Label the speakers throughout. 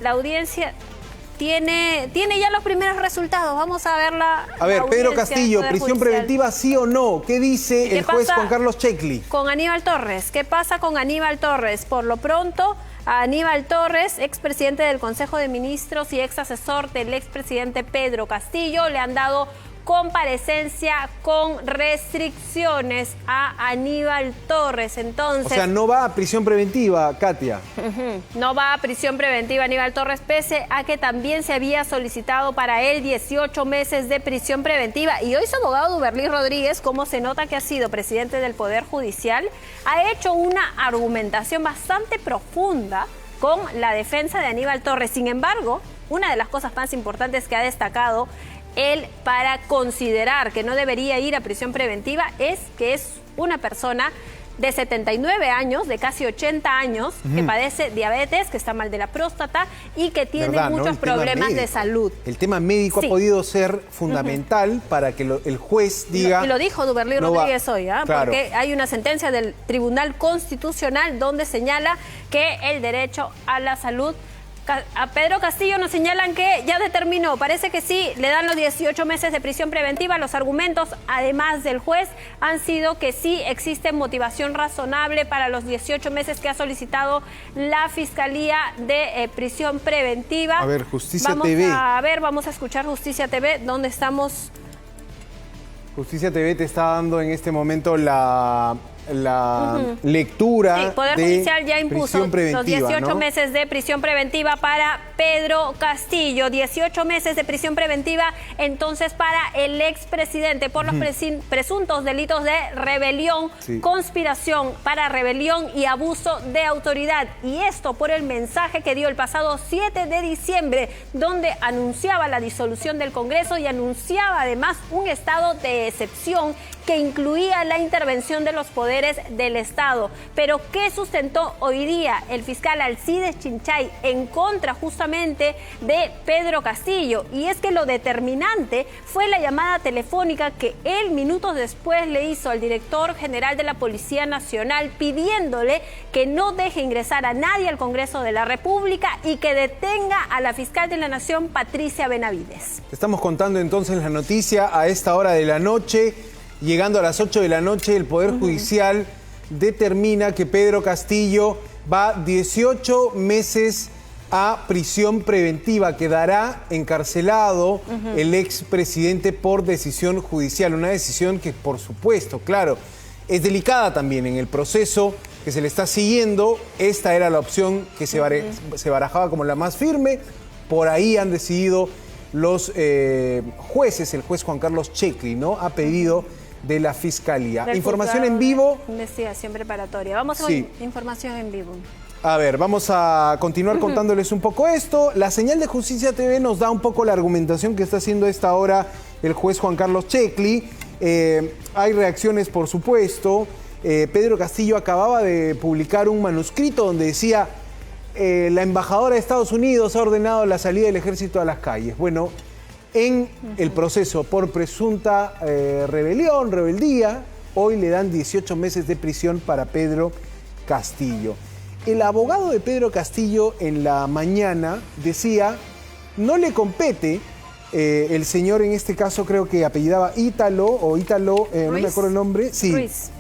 Speaker 1: audiencia tiene ya los primeros resultados. Vamos a verla.
Speaker 2: A ver, Pedro Castillo, prisión preventiva, ¿sí o no? ¿Qué dice el juez Juan Carlos Checli?
Speaker 1: Con Aníbal Torres. ¿Qué pasa con Aníbal Torres? Por lo pronto, a Aníbal Torres, expresidente del Consejo de Ministros y ex asesor del expresidente Pedro Castillo, le han dado comparecencia con restricciones a Aníbal Torres. Entonces,
Speaker 2: o sea, no va a prisión preventiva, Katia.
Speaker 1: No va a prisión preventiva Aníbal Torres, pese a que también se había solicitado para él 18 meses de prisión preventiva. Y hoy su abogado Duberly Rodríguez, como se nota que ha sido presidente del Poder Judicial, ha hecho una argumentación bastante profunda con la defensa de Aníbal Torres. Sin embargo, una de las cosas más importantes que ha destacado él para considerar que no debería ir a prisión preventiva es que es una persona de 79 años, de casi 80 años, que padece diabetes, que está mal de la próstata y que tiene muchos problemas de salud.
Speaker 2: El tema médico ha podido ser fundamental para que el juez diga...
Speaker 1: Y lo dijo Duberly Rodríguez hoy,
Speaker 2: claro,
Speaker 1: porque hay una sentencia del Tribunal Constitucional donde señala que el derecho a la salud... A Pedro Castillo nos señalan que ya determinó, parece que sí, le dan los 18 meses de prisión preventiva. Los argumentos, además del juez, han sido que sí existe motivación razonable para los 18 meses que ha solicitado la Fiscalía de prisión preventiva.
Speaker 2: A ver, Justicia TV.
Speaker 1: Vamos a escuchar Justicia TV, donde estamos.
Speaker 2: Justicia TV te está dando en este momento la lectura.
Speaker 1: Sí, Poder Judicial ya impuso los 18 meses de prisión preventiva para Pedro Castillo, 18 meses de prisión preventiva entonces para el expresidente por los presuntos delitos de rebelión, conspiración para rebelión y abuso de autoridad. Y esto por el mensaje que dio el pasado 7 de diciembre, donde anunciaba la disolución del Congreso y anunciaba además un estado de excepción que incluía la intervención de los poderes del Estado. Pero ¿qué sustentó hoy día el fiscal Alcides Chinchay en contra justamente de Pedro Castillo? Y es que lo determinante fue la llamada telefónica que él minutos después le hizo al director general de la Policía Nacional pidiéndole que no deje ingresar a nadie al Congreso de la República y que detenga a la fiscal de la Nación, Patricia Benavides.
Speaker 2: Estamos contando entonces la noticia a esta hora de la noche. Llegando a las 8 de la noche, el Poder Judicial determina que Pedro Castillo va 18 meses a prisión preventiva. Quedará encarcelado el expresidente por decisión judicial. Una decisión que, por supuesto, claro, es delicada también en el proceso que se le está siguiendo. Esta era la opción que se barajaba como la más firme. Por ahí han decidido los jueces, el juez Juan Carlos Checli, ¿no? Ha pedido de la Fiscalía. Información en vivo.
Speaker 1: Investigación preparatoria. Vamos a información en vivo.
Speaker 2: A ver, vamos a continuar contándoles un poco esto. La señal de Justicia TV nos da un poco la argumentación que está haciendo a esta hora el juez Juan Carlos Checli. Hay reacciones, por supuesto. Pedro Castillo acababa de publicar un manuscrito donde decía la embajadora de Estados Unidos ha ordenado la salida del ejército a las calles. Bueno, en el proceso por presunta rebeldía, hoy le dan 18 meses de prisión para Pedro Castillo. El abogado de Pedro Castillo en la mañana decía, no le compete, el señor en este caso creo que apellidaba Ítalo, no me acuerdo el nombre. Sí.
Speaker 1: Ruiz.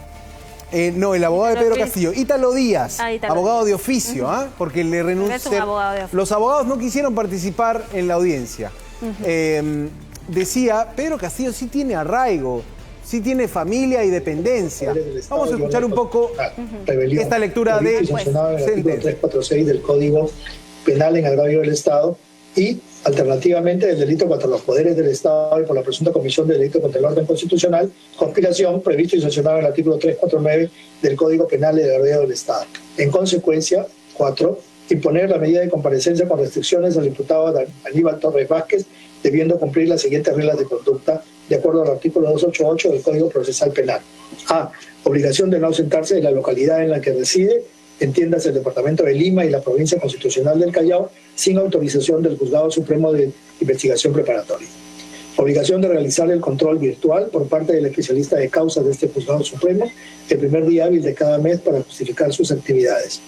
Speaker 2: No, el abogado de Pedro Castillo, Ítalo Díaz, abogado de oficio, porque le renunció. Los abogados no quisieron participar en la audiencia. Decía, Pedro Castillo sí tiene arraigo, sí tiene familia y dependencia. Vamos a escuchar un poco esta lectura de
Speaker 3: artículo 346 del Código Penal en agravio del Estado y alternativamente el delito contra los poderes del Estado y por la presunta comisión de delito contra el orden constitucional, conspiración, previsto y sancionado en el artículo 349 del Código Penal en agravio del Estado. En consecuencia, 4. Imponer la medida de comparecencia con restricciones al imputado Aníbal Torres Vázquez, debiendo cumplir las siguientes reglas de conducta de acuerdo al artículo 288 del Código Procesal Penal. A. Obligación de no ausentarse de la localidad en la que reside, entiéndase el departamento de Lima y la provincia constitucional del Callao, sin autorización del Juzgado Supremo de Investigación Preparatoria. Obligación de realizar el control virtual por parte del especialista de causas de este Juzgado Supremo el primer día hábil de cada mes para justificar sus actividades.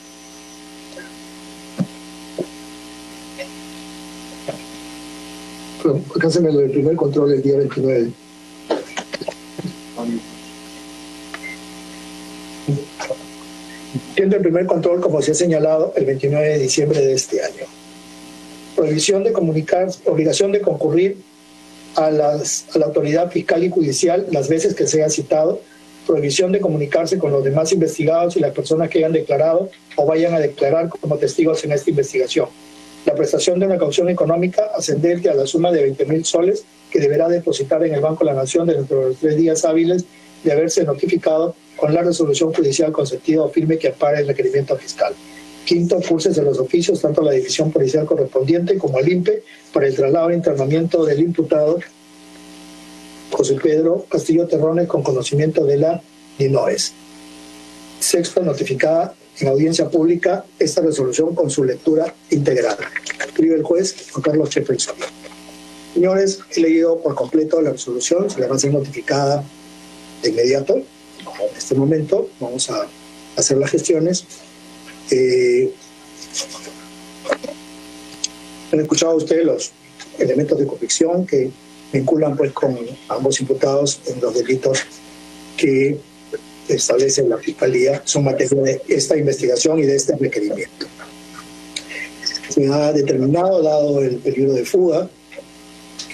Speaker 3: Alcánceme el primer control el día 29. Siendo el primer control, como se ha señalado, el 29 de diciembre de este año. Obligación de concurrir a la autoridad fiscal y judicial las veces que sea citado, prohibición de comunicarse con los demás investigados y las personas que hayan declarado o vayan a declarar como testigos en esta investigación. La prestación de una caución económica ascendente a la suma de 20.000 soles que deberá depositar en el Banco de la Nación dentro de los 3 días hábiles de haberse notificado con la resolución judicial con sentido firme que ampare el requerimiento fiscal. Quinto, curses de los oficios, tanto a la división policial correspondiente como al INPE, para el traslado e internamiento del imputado José Pedro Castillo Terrones con conocimiento de la DINOES. Sexto, notificada en audiencia pública esta resolución con su lectura integral. Escribe el juez Juan Carlos Jefferson. Señores, he leído por completo la resolución, se le va a ser notificada de inmediato. En este momento vamos a hacer las gestiones. Han escuchado ustedes los elementos de convicción que vinculan pues con ambos imputados en los delitos que establece la Fiscalía, son materia de esta investigación y de este requerimiento. Se ha determinado, dado el peligro de fuga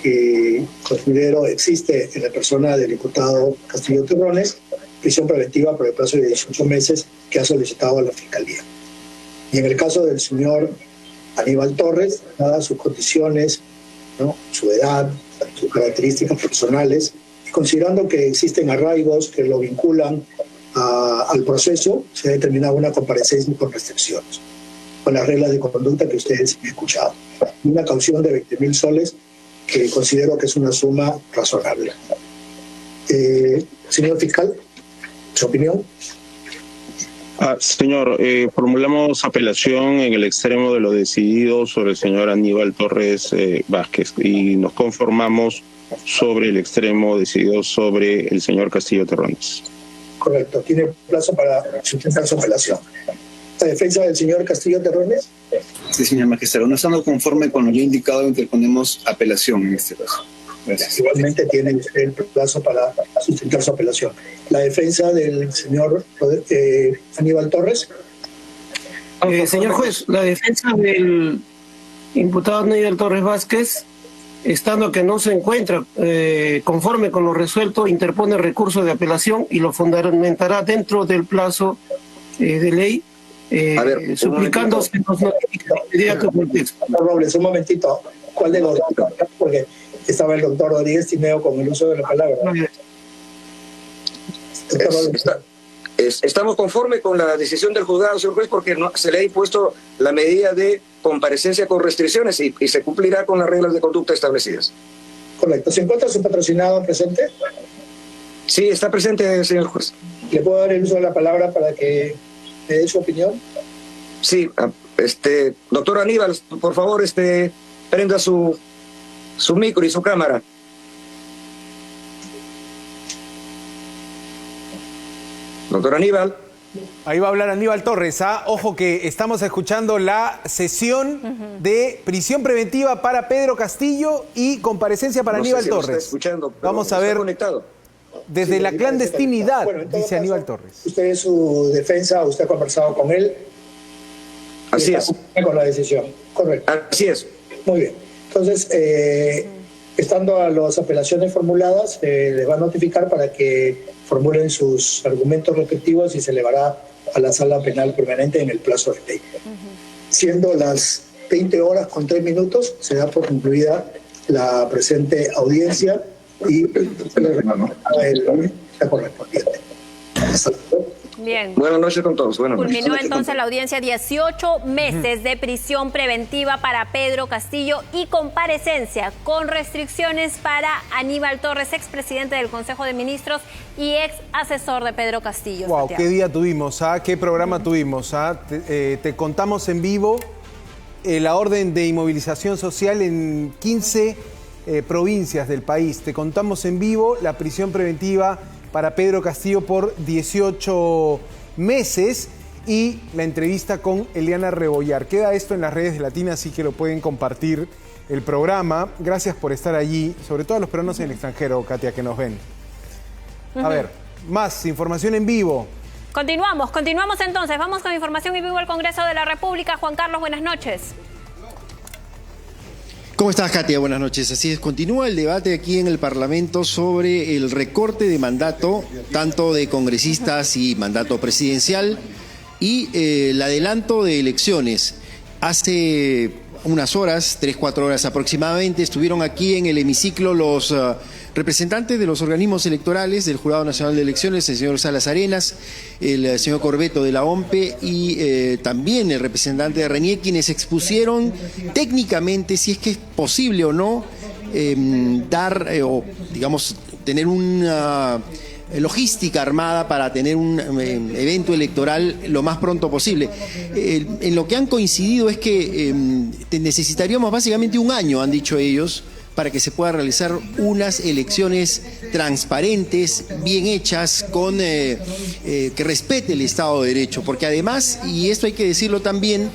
Speaker 3: que considero existe en la persona del imputado Castillo Terrones, prisión preventiva por el plazo de 18 meses que ha solicitado a la Fiscalía. Y en el caso del señor Aníbal Torres, dadas sus condiciones, ¿no?, su edad, sus características personales, y considerando que existen arraigos que lo vinculan al proceso, se ha determinado una comparecencia con restricciones, con las reglas de conducta que ustedes han escuchado. Una caución de 20.000 soles que considero que es una suma razonable. Señor fiscal, ¿su opinión?
Speaker 4: Señor, formulamos apelación en el extremo de lo decidido sobre el señor Aníbal Torres Vázquez y nos conformamos sobre el extremo decidido sobre el señor Castillo Terrones.
Speaker 3: Correcto, tiene plazo para sustentar su apelación. ¿La defensa del señor Castillo Terrones?
Speaker 5: Sí, señor magistrado, no estando conforme con lo ya indicado, interponemos apelación en este caso.
Speaker 3: Gracias. Igualmente tiene el plazo para sustentar su apelación. ¿La defensa del señor Aníbal Torres?
Speaker 6: Señor juez, la defensa del imputado Aníbal Torres Vázquez, estando que no se encuentra conforme con lo resuelto, interpone recurso de apelación y lo fundamentará dentro del plazo de ley, suplicando que nos notifique de inmediato el texto.
Speaker 3: Robles, un momentito. ¿Cuál de los dos? Porque estaba el doctor Rodríguez Tineo con el uso de la palabra.
Speaker 7: Estamos conformes con la decisión del juzgado, señor juez, porque se le ha impuesto la medida de comparecencia con restricciones y se cumplirá con las reglas de conducta establecidas.
Speaker 3: Correcto. ¿Se encuentra su patrocinado presente?
Speaker 7: Sí, está presente, señor juez.
Speaker 3: ¿Le puedo dar el uso de la palabra para que me dé su opinión?
Speaker 7: Sí, doctor Aníbal, por favor, prenda su micro y su cámara. Doctor Aníbal.
Speaker 2: Ahí va a hablar Aníbal Torres. Ojo que estamos escuchando la sesión de prisión preventiva para Pedro Castillo y comparecencia para Aníbal Torres. Vamos a ver desde la clandestinidad, dice Aníbal Torres.
Speaker 3: Usted es su defensa, usted ha conversado con él.
Speaker 7: Así es.
Speaker 3: Con la decisión, correcto.
Speaker 7: Así es.
Speaker 3: Muy bien. Entonces, estando a las apelaciones formuladas, les va a notificar para que formulen sus argumentos respectivos y se elevará a la sala penal permanente en el plazo de ley. Siendo las 20 horas con 3 minutos, se da por concluida la presente audiencia y la correspondiente.
Speaker 1: Bien.
Speaker 7: Buenas noches con todos.
Speaker 1: Culminó entonces la audiencia 18 meses de prisión preventiva para Pedro Castillo y comparecencia con restricciones para Aníbal Torres, expresidente del Consejo de Ministros y ex asesor de Pedro Castillo.
Speaker 2: Wow,
Speaker 1: Santiago.
Speaker 2: qué día tuvimos, qué programa tuvimos. Te contamos en vivo la orden de inmovilización social en 15 provincias del país. Te contamos en vivo la prisión preventiva para Pedro Castillo por 18 meses y la entrevista con Eliana Rebollar. Queda esto en las redes de Latina, así que lo pueden compartir el programa. Gracias por estar allí, sobre todo a los peruanos en el extranjero, Katia, que nos ven. A ver, más información en vivo.
Speaker 1: Continuamos entonces. Vamos con información en vivo al Congreso de la República. Juan Carlos, buenas noches.
Speaker 8: ¿Cómo estás, Katia? Buenas noches. Así es, continúa el debate aquí en el Parlamento sobre el recorte de mandato, tanto de congresistas y mandato presidencial, y el adelanto de elecciones. Hace unas horas, 3-4 horas aproximadamente, estuvieron aquí en el hemiciclo los representantes de los organismos electorales del Jurado Nacional de Elecciones, el señor Salas Arenas, el señor Corbeto de la OMPE y también el representante de RENIEC, quienes expusieron técnicamente si es que es posible o no dar o digamos tener una logística armada para tener un evento electoral lo más pronto posible. En lo que han coincidido es que necesitaríamos básicamente un año, han dicho ellos, para que se pueda realizar unas elecciones transparentes, bien hechas, con que respete el Estado de Derecho, porque además, y esto hay que decirlo también,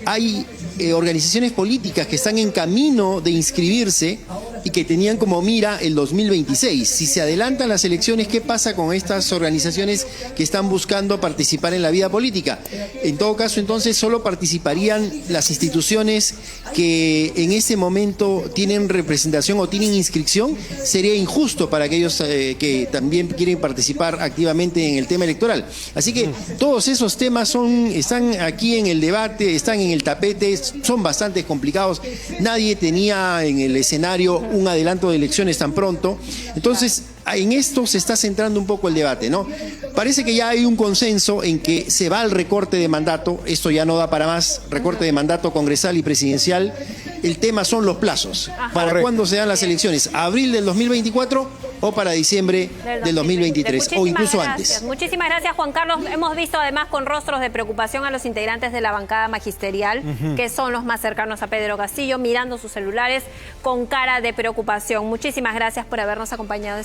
Speaker 8: hay organizaciones políticas que están en camino de inscribirse y que tenían como mira el 2026. Si se adelantan las elecciones, ¿qué pasa con estas organizaciones que están buscando participar en la vida política? En todo caso, entonces, solo participarían las instituciones que en ese momento tienen representación o tienen inscripción. Sería injusto para aquellos que también quieren participar activamente en el tema electoral. Así que todos esos temas están aquí en el debate, están en el tapete, son bastante complicados. Nadie tenía en el escenario un adelanto de elecciones tan pronto. Entonces, en esto se está centrando un poco el debate, ¿no? Parece que ya hay un consenso en que se va al recorte de mandato. Esto ya no da para más, recorte de mandato congresal y presidencial. El tema son los plazos. ¿Para cuándo se dan las elecciones? ¿Abril del 2024 o para diciembre del 2023 o incluso antes?
Speaker 1: Muchísimas gracias, Juan Carlos. Hemos visto además con rostros de preocupación a los integrantes de la bancada magisterial, que son los más cercanos a Pedro Castillo, mirando sus celulares con cara de preocupación. Muchísimas gracias por habernos acompañado.